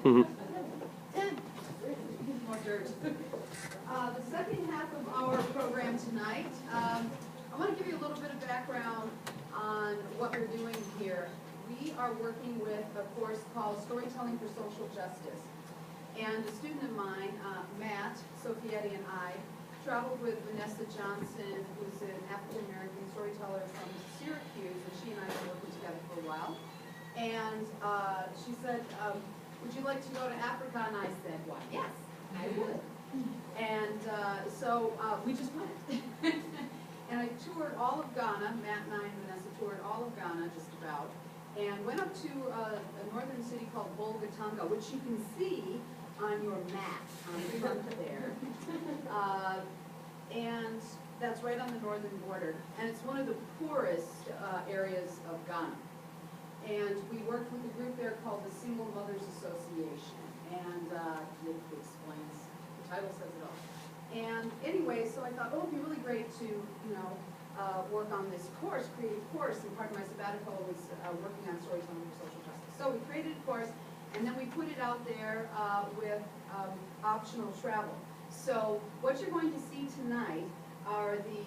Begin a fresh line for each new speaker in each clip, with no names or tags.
More dirt. The second half of our program tonight, I want to give you a little bit of background on what we're doing here. We are working with a course called Storytelling for Social Justice. And a student of mine, Matt, Sophietti, and I traveled with Vanessa Johnson, who's an African-American storyteller from Syracuse, and she and I have been working together for a while. And she said, would you like to go to Africa? And I said, why, yes, I would. And so we just went. And I toured all of Ghana. Matt and I and Vanessa toured all of Ghana, just about, and went up to a northern city called Bolgatanga, which you can see on your map on the front there. And that's right on the northern border. And it's one of the poorest areas of Ghana. And we worked with a group there called the Single Mothers Association. And it explains, the title says it all. And anyway, so I thought, oh, it'd be really great to, work on this course, create a course. And part of my sabbatical was working on storytelling for social justice. So we created a course, and then we put it out there with optional travel. So what you're going to see tonight are the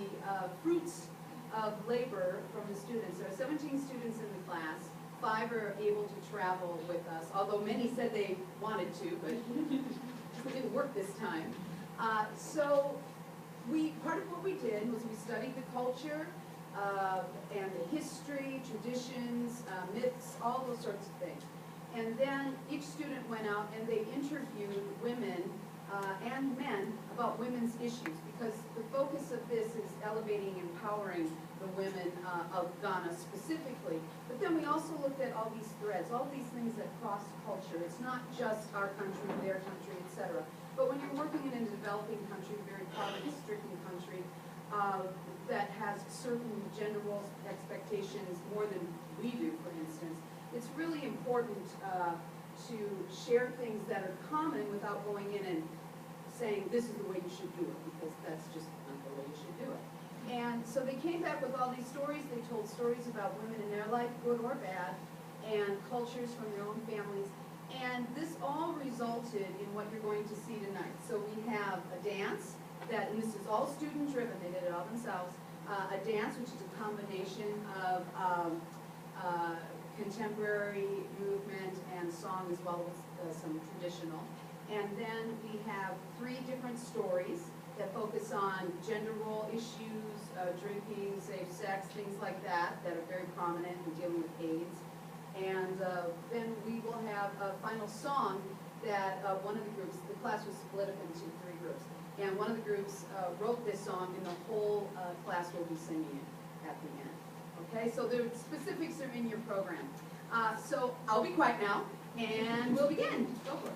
fruits of labor from the students. There are 17 students in the class. 5 are able to travel with us, although many said they wanted to, but it didn't work this time. So part of what we did was we studied the culture and the history, traditions, myths, all those sorts of things. And then each student went out and they interviewed women and men about women's issues, because the focus of this is elevating, empowering the women of Ghana specifically. But then we also looked at all these threads, all these things that cross culture. It's not just our country, their country, etc. But when you're working in a developing country, a very poverty-stricken country, that has certain gender roles, expectations more than we do, for instance, it's really important to share things that are common without going in and saying this is the way you should do it, because that's just not the way you should do it. And so they came back with all these stories. They told stories about women in their life, good or bad, and cultures from their own families. And this all resulted in what you're going to see tonight. So we have a dance, and this is all student driven, they did it all themselves, a dance which is a combination of contemporary movement and song, as well as some traditional. And then we have 3 different stories that focus on gender role issues, drinking, safe sex, things like that are very prominent in dealing with AIDS. And then we will have a final song that one of the groups, the class was split up into 3 groups, and one of the groups wrote this song, and the whole class will be singing it at the end. Okay, so the specifics are in your program. So I'll be quiet now, and we'll begin. Go for it.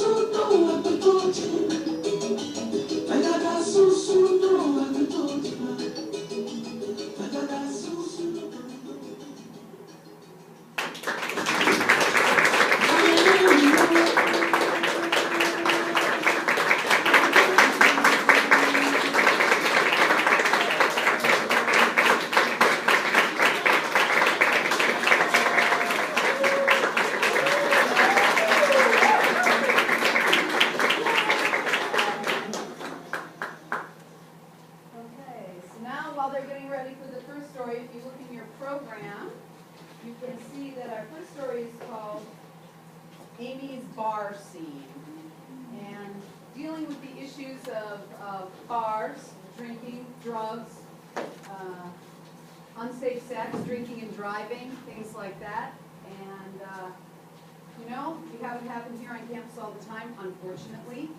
Okay, so now while they're getting ready for the first story, if you look in your program, you can see that our first story is called Amy's Bar Scene. And dealing with the issues of bars, drinking, drugs, unsafe sex, drinking and driving, things like that. And, you know, we have it happen here on campus all the time, unfortunately.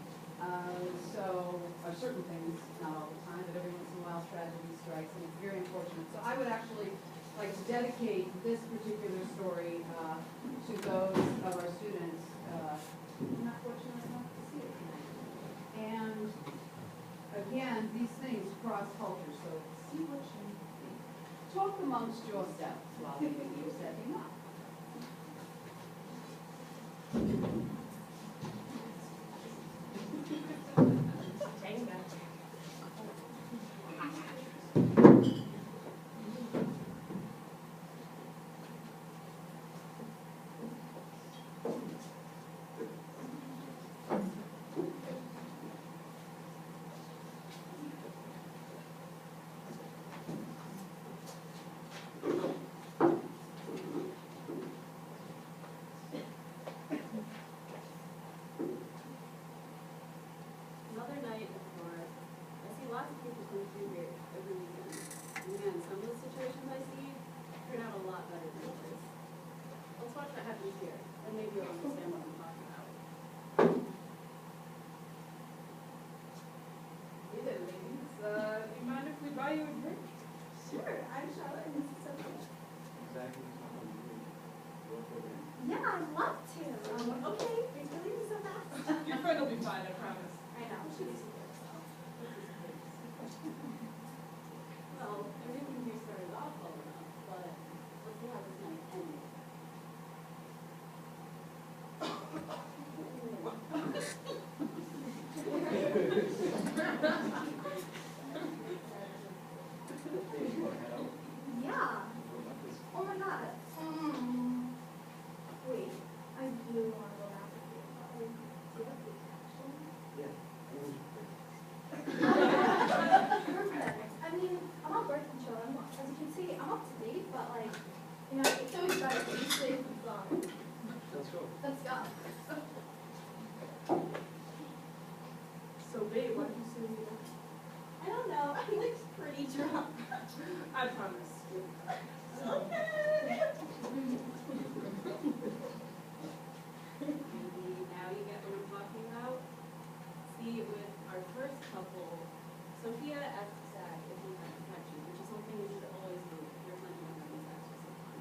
Certain things, not all the time, but every once in a while tragedy strikes, and it's very unfortunate. So I would actually like to dedicate this particular story to those of our students not fortunate enough to see it tonight. And again, these things cross culture, so see what you think. Talk amongst yourselves while you're setting up.
Another night at the bar. I see lots of people come through here every weekend. And again, some of the situations I see turn out a lot better than others. Let's watch what happens here, and maybe you'll understand what I'm talking about.
Hey there, ladies. Do you mind if we buy you a drink?
Sure, I'm Charlotte and this is Sophia.
Exactly.
Yeah, I'd love to. Okay, thanks for leaving so fast.
Your friend will be fine, I promise.
I know, she's super, so.
Well, everything here started off well enough, but let's see how this night ends.
Yeah. Oh my god. Wait, I really want to go back with you. Do you have the Perfect. I mean, I'm on birth control. As you can see, I'm up to date, but like, you know, it's always better to be safe than sorry.
Let's go.
Let's go.
So, babe, what did you say you were?
I don't know. I look pretty drunk.
I promise.
Okay.
Maybe now you get what I'm talking about. See, with our first couple, Sophia asked Zach if he had protection, which is something you should always do if you're planning on having sex with someone.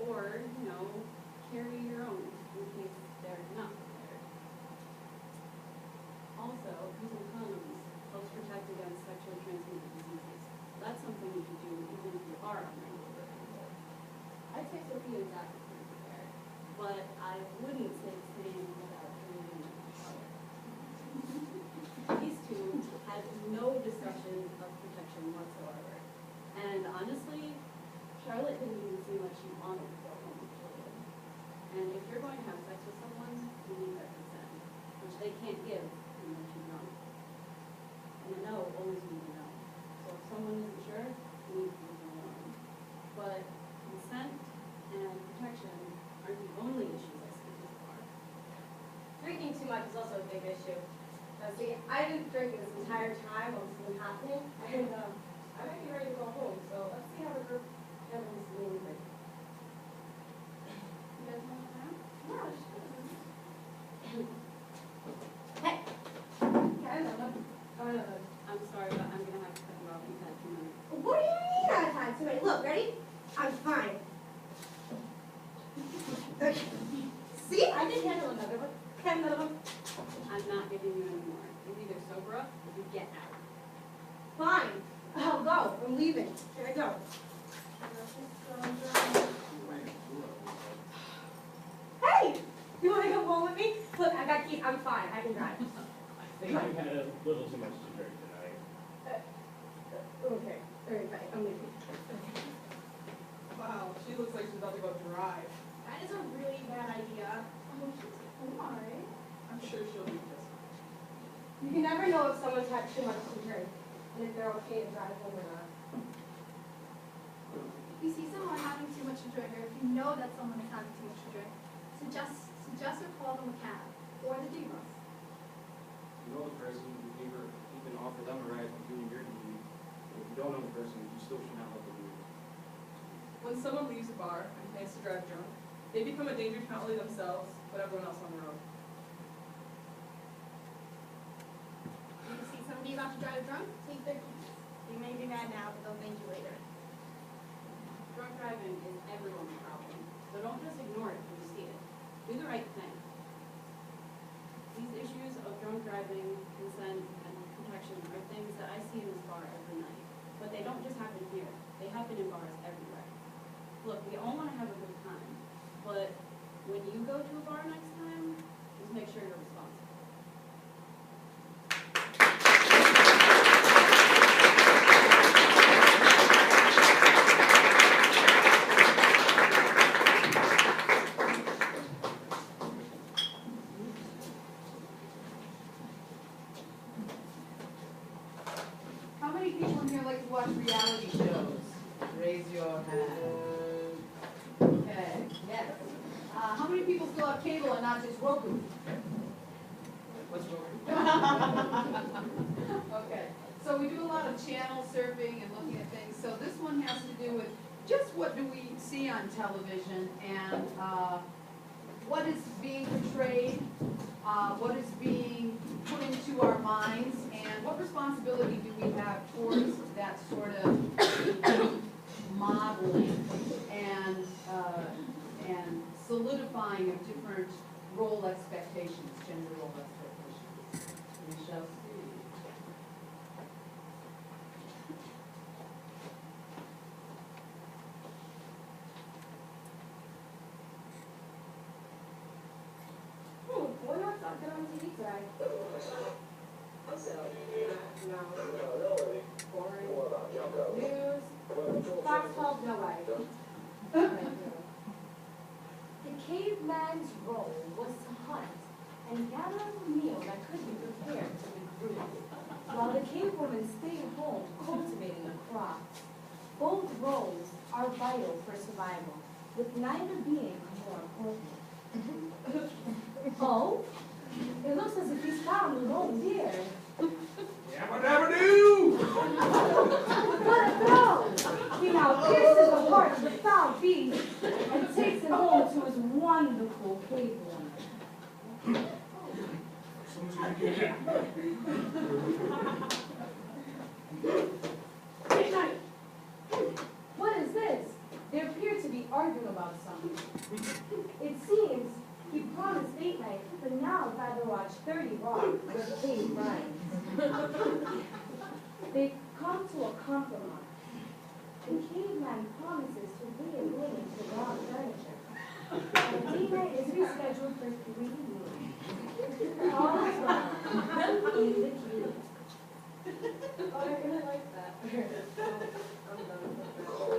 Or, you know, carry your own in case they're not prepared. Also, using condoms helps protect against sexually transmitted diseases. That's something you can do even if you are on regular birth control. I'd say Sophia and Zach are pretty prepared, but I wouldn't say the same about Julian and Charlotte. These two had no discussion of protection whatsoever. And honestly, Charlotte didn't even seem like she wanted to go home with Julian. And if you're going to have sex with someone, you need their consent, which they can't give unless you're drunk. And a no always means a no. So if someone isn't sure, you need to leave them alone. But consent and protection aren't the only issues I see with the bar.
Drinking too much is also a big issue. See, I didn't drink this entire time while this was happening, and I might be ready to go home, so let's see how the group handles the main thing. You guys want to around?
Yeah, sure.
Hey!
Okay,
I'm sorry, but I'm gonna have to cut you off. You've had 2 minutes.
what do you mean I had to? Wait, look, ready? I'm fine. Okay. See, I can handle another one.
10 of them.
I'm not giving you any more. You either sober up or you get out.
Fine, I'll go, I'm leaving. Here I go. Hey, you wanna go home with me? Look, I got keys, I'm fine, I can drive.
I think you had a little too much to drink tonight.
Okay, alright, bye, I'm leaving.
Wow, she looks like she's about to go drive.
That is a really bad idea. Oh, why?
I'm sure she'll be just fine.
You can never know if someone's had too much to drink, and if they're okay to drive home or not.
If you see someone having too much to drink, or if you know that someone is having too much to drink, suggest or call them a cab or the D-bus.
You know the person, you can offer them a ride from doing your duty. If you don't know the person, you still should not let them leave.
When someone leaves a bar and plans to drive drunk, they become a danger to not only themselves, but everyone else on the road.
If you see somebody about to drive drunk, take their keys. You may be mad now, but they'll thank you later.
Drunk driving is everyone's problem, so don't just ignore it when you see it. Do the right thing. These issues of drunk driving, consent, and protection are things that I see in this bar every night. But they don't just happen here. They happen in bars everywhere. Look, we all want to have a good time, but when you go to a bar next time, just make sure you're responsible.
How many people in here like to watch reality shows? Raise your hand. Okay, yes. How many people still have cable and not just Roku?
Let's go.
Okay, so we do a lot of channel surfing and looking at things. So this one has to do with just what do we see on television and what is being portrayed, what is being put into our minds, and what responsibility do we have towards that sort of modeling and solidifying of different role expectations, gender role expectations. We shall see.
What else I've been on TV today? No. Boring. News. Fox 12, no way.
The caveman's role was to hunt and gather a meal that could be prepared for the group, while the cave woman stayed home cultivating the crops. Both roles are vital for survival, with neither being more important. Oh, it looks as if he's found the wrong deer.
Yabba-dabba-doo!
What a throw! He now pierces the heart of the foul beast and takes him home to his wonderful cave woman. Good night. What is this? They appear to be arguing about something. It seems he promised date night, but now I'd rather watch 30 Rock with cave friends. They come to a compromise. The caveman promises to pay a willing to raw furniture. And date night is rescheduled for 3 weeks. All is well in the cave.
Oh, I really like that. I'm done with that.